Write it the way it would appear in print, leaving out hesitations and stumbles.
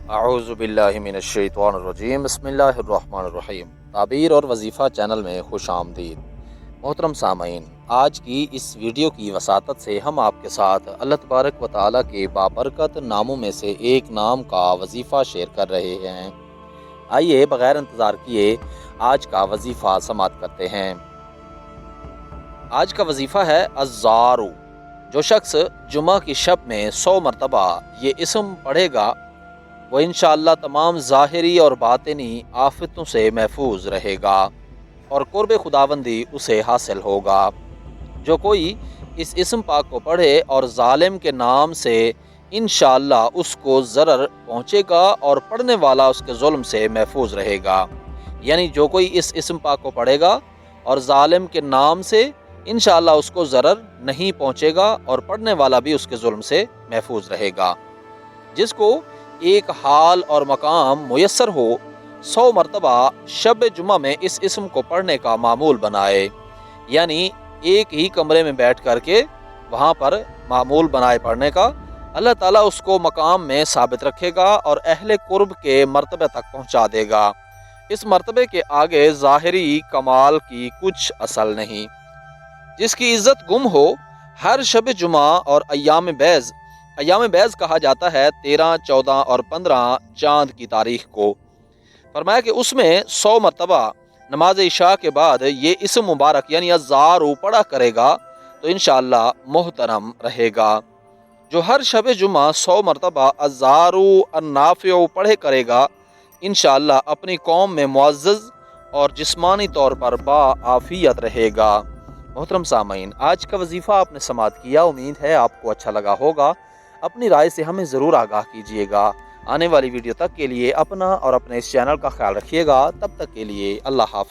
अऊज़ु बिल्लाहि मिनश्शैतानिर्रजीम बिस्मिल्लाहिर्रहमानिर्रहीम। ताबीर और वजीफ़ा चैनल में खुश आमदीद। मोहतरम सामीन, आज की इस वीडियो की वसातत से हम आपके साथ अल्लाह तबारक व तआला के बाबरकत नामों में से एक नाम का वजीफ़ा शेयर कर रहे हैं। आइए बग़ैर इंतज़ार किए आज का वजीफ़ा समाअत करते हैं। आज का वजीफ़ा है अज़्ज़ारू। जो शख्स जुमा की शब में 100 मरतबा ये इसम पढ़ेगा वो इंशाअल्लाह तमाम ज़ाहिरी और बातिनी आफतों से महफूज रहेगा और कुर्ब खुदाबंदी उसे हासिल होगा। जो कोई इस इसम पाक को पढ़े और ज़ालिम के नाम से इंशाअल्लाह उसको ज़रर पहुँचेगा और पढ़ने वाला उसके जुल्म से महफूज रहेगा। यानी जो कोई इस इसम पाक को पढ़ेगा और ज़ालिम के नाम से इंशाअल्लाह उसको ज़रर नहीं पहुँचेगा और पढ़ने वाला भी उसके जुल्म से महफूज रहेगा। जिसको एक हाल और मकाम मुयस्सर हो 100 मरतबा शब जुमा में इस इसम को पढ़ने का मामूल बनाए। यानी एक ही कमरे में बैठ कर के वहाँ पर मामूल बनाए पढ़ने का, अल्लाह ताला उसको मकाम में साबित रखेगा और अहले कुर्ब के मर्तबे तक पहुँचा देगा। इस मर्तबे के आगे ज़ाहिरी कमाल की कुछ असल नहीं। जिसकी इज़्ज़त गुम हो, हर शब जुमा और अय्याम बैज़ कहा जाता है 13, 14 और 15 चाँद की तारीख को। फरमाया कि उसमें 100 मरतबा नमाज इशा के बाद ये इसम मुबारक यानी अज़्ज़ारू पढ़ा करेगा तो इंशाअल्लाह मोहतरम रहेगा। जो हर शब जुमा 100 मरतबा अज़्ज़ारू अन्नाफ़िउ पढ़े करेगा इंशाअल्लाह अपनी कौम में मुअज़्ज़ज़ और जिस्मानी तौर पर बाआफ़ियत रहेगा। मोहतरम सामीन, आज का वजीफ़ा आपने समाअत किया, उम्मीद है आपको अच्छा लगा होगा। अपनी राय से हमें ज़रूर आगाह कीजिएगा। आने वाली वीडियो तक के लिए अपना और अपने इस चैनल का ख्याल रखिएगा। तब तक के लिए अल्लाह हाफ़िज़।